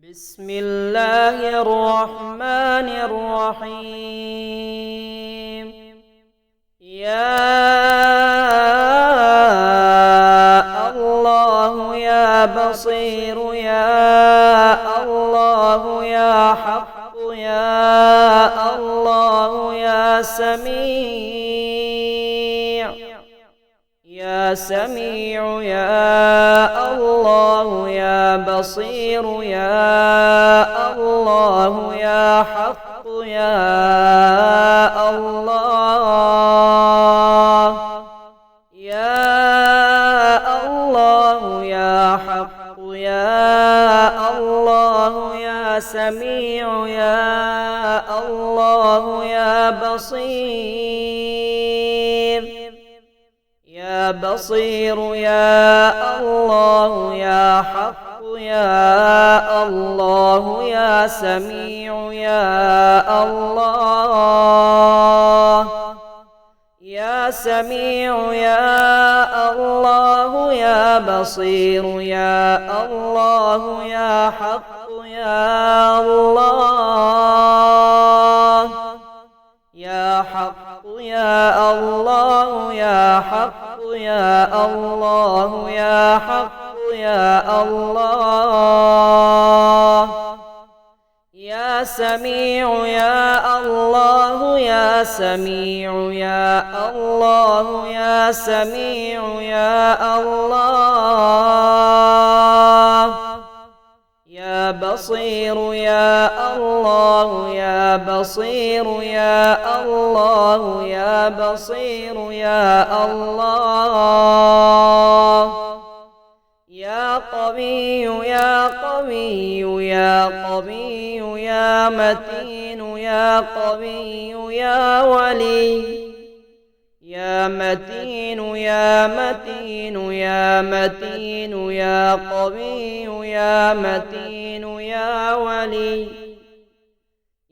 بسم الله الرحمن الرحيم. يا الله يا بصير يا الله يا حق يا الله يا سميع يا سميع يا الله يا بصير يا الله يا حق يا الله يا الله يا حق يا الله يا سميع يا الله يا بصير يا بصير يا الله يا حق يا الله يا سميع يا الله يا سميع يا الله يا بصير يا الله يا حق يا الله يا حق يا الله يا حق يا الله يا حق يا الله يا سميع يا الله يا سميع يا الله يا سميع يا الله يا بصير يا الله يا بصير يا الله يا بصير يا الله يا قوي يا قوي يا قوي يا متين يا قوي يا ولي يا متين يا متين يا متين يا قوي يا متين يا ولي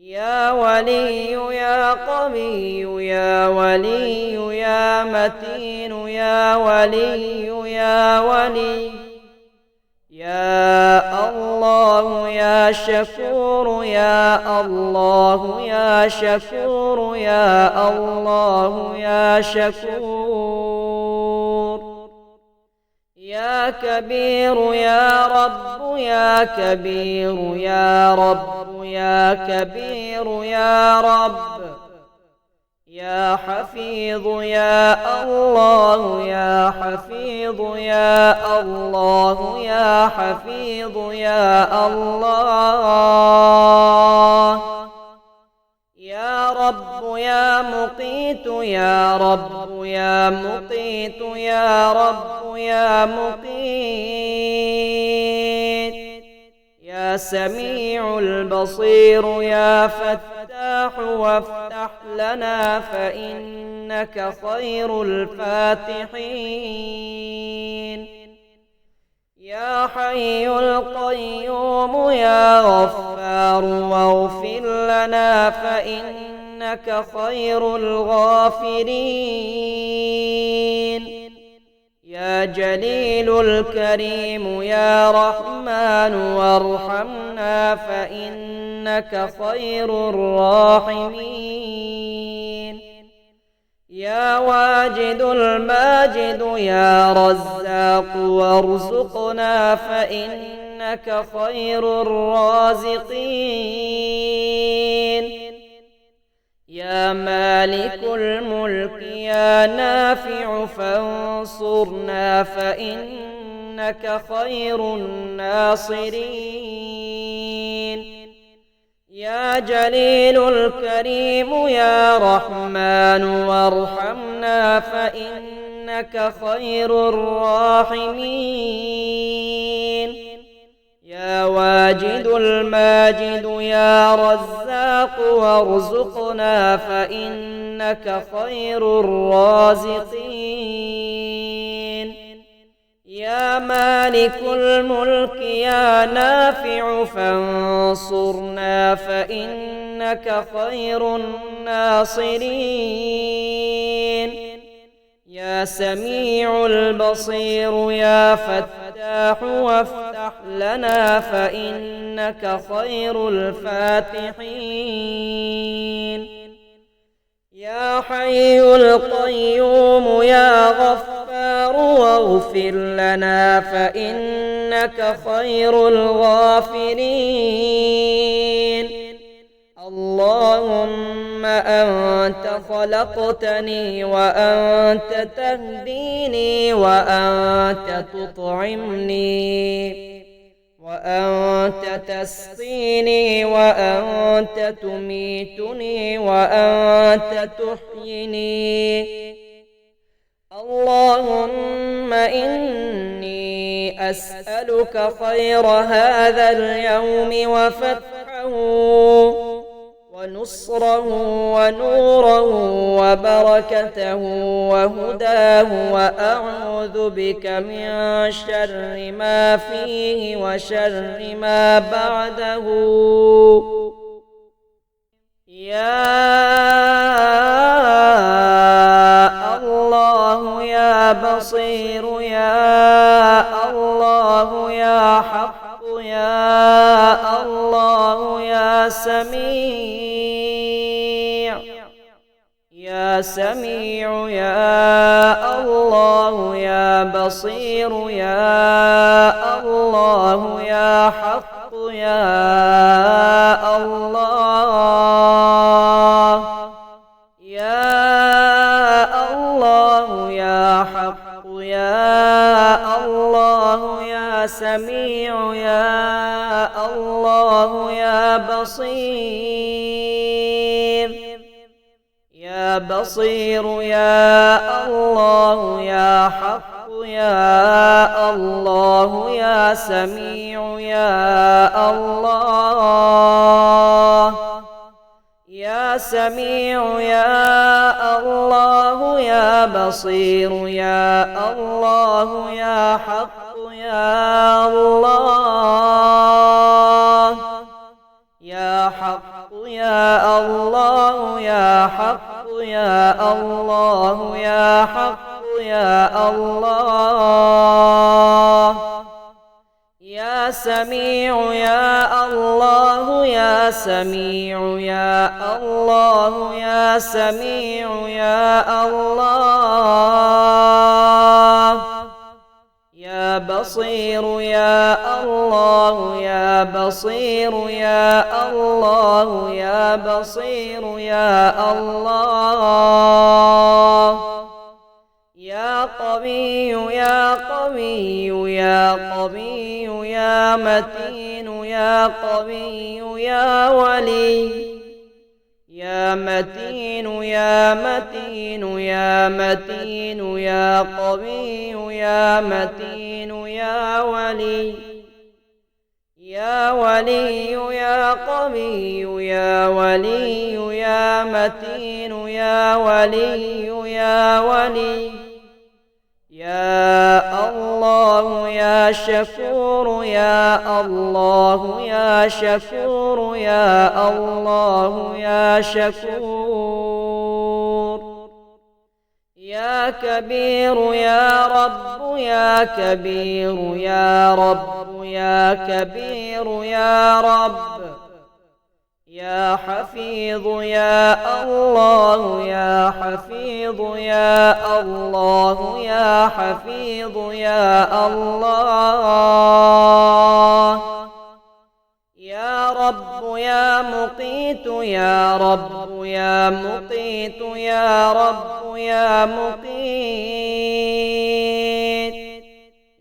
يا ولي يا قوي يا ولي يا متين يا ولي يا ولي يا الله يا شكور يا الله يا شكور يا الله يا شكور يا كبير يا رب يا كبير يا رب يا كبير يا رب يا حفيظ يا الله يا حفيظ يا الله يا حفيظ يا الله يا رب يا مقيت يا رب يا مقيت يا رب يا مقيت يا سميع البصير يا فتاح وافتح لنا فإنك خير الفاتحين يا حي القيوم يا غفار واغفر لنا فإنك خير الغافرين يا جليل الكريم يا رحمن وارحمنا فإنك خير الراحمين يا واجد الماجد يا رزاق وارزقنا فإنك خير الرازقين يا مالك الملك يا نافع فانصرنا فإنك خير الناصرين يا جليل الكريم يا رحمن وارحمنا فإنك خير الراحمين يا واجد الماجد يا رزاق وارزقنا فإنك خير الرازقين يا مالك الملك يا نافع فانصرنا فإنك خير الناصرين يا سميع البصير يا فتاح وافتح لنا فإنك خير الفاتحين. يا حي القيوم يا غفار واغفر لنا فإنك خير الغافرين. اللهم أنت خلقتني وأنت تهديني وأنت تطعمني وأنت تسقيني وأنت تميتني وأنت تحييني. اللهم إني أسألك خير هذا اليوم وفتحه ونصره ونوره وبركته وهداه، وأعوذ بك من شر ما فيه وشر ما بعده. يا الله يا بصير يا الله يا حق يا الله يا سميع يا سميع يا الله يا بصير يا الله يا حق يا الله يا الله يا حق يا الله يا سميع يا الله يا بصير يا بصير يا الله يا حق يا الله يا سميع يا الله يا سميع يا الله يا بصير يا الله يا حق يا الله يا حق يا الله يا حق يا الله يا حق يا الله يا سميع يا الله يا سميع يا الله يا سميع يا الله يا بصير يا الله يا بصير يا الله يا بصير يا الله يا قوي يا قوي يا قوي يا متين يا قوي يا ولي يا متين يا متين يا متين يا قوي يا متين يا ولي يا ولي يا قوي يا ولي يا متين يا ولي يا ولي يا الله يا شكور يا الله يا شكور يا الله يا شكور يا كبير يا رب يا كبير يا رب يا كبير يا رب يا حفيظ يا الله يا حفيظ يا الله يا حفيظ يا الله يا رب يا مقيت يا رب يا مقيت يا رب يا مقيت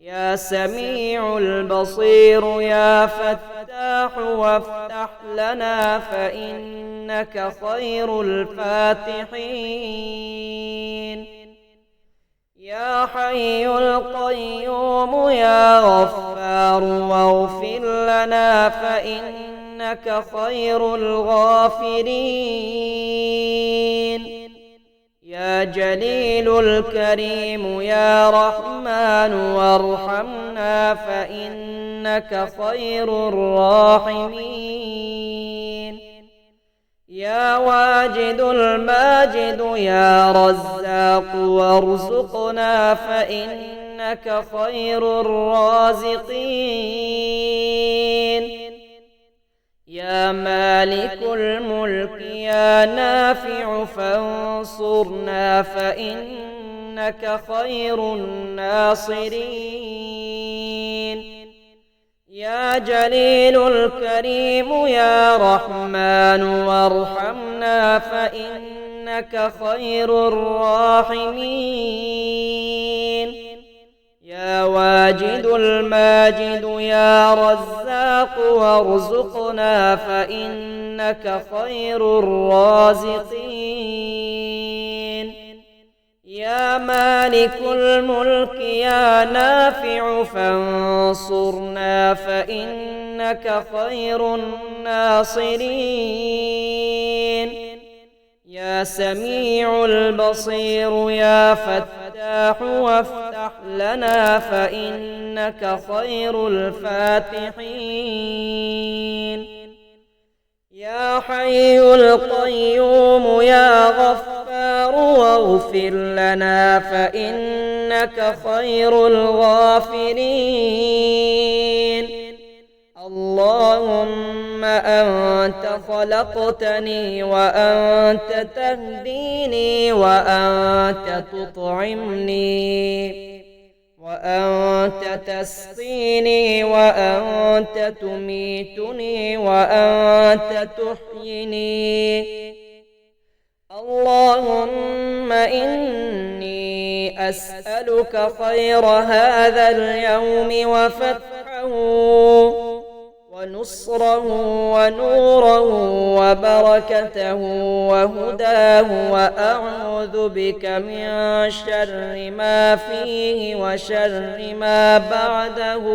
يا سميع البصير يا فتاح وافتح لنا فإنك خير الفاتحين يا حي القيوم يا غفار واغفر لنا فإنك خير الغافرين يا جليل الكريم يا رحمن وارحمنا فإنك خير الراحمين يا واجد الماجد يا رزاق الرزاق وارزقنا فإنك خير الرازقين. يا مالك الملك يا نافع فانصرنا فإنك خير الناصرين. يا جليل الكريم يا رحمن وارحمنا فإنك خير الراحمين. يا واجد الماجد يا رزاق وارزقنا فإنك خير الرازقين. يا مالك الملك يا نافع فانصرنا فإنك خير الناصرين. يا سميع البصير يا فتاح وافتح لنا فإنك خير الفاتحين. يا حي القيوم يا غفار واغفر لنا فإنك خير الغافرين. اللهم أنت خلقتني وأنت تهديني وأنت تطعمني وأنت تسقيني وأنت تميتني وأنت تحييني. اللهم إني أسألك خير هذا اليوم وفتحه ونصره ونوره وبركته وهداه وأعوذ بك من شر ما فيه وشر ما بعده.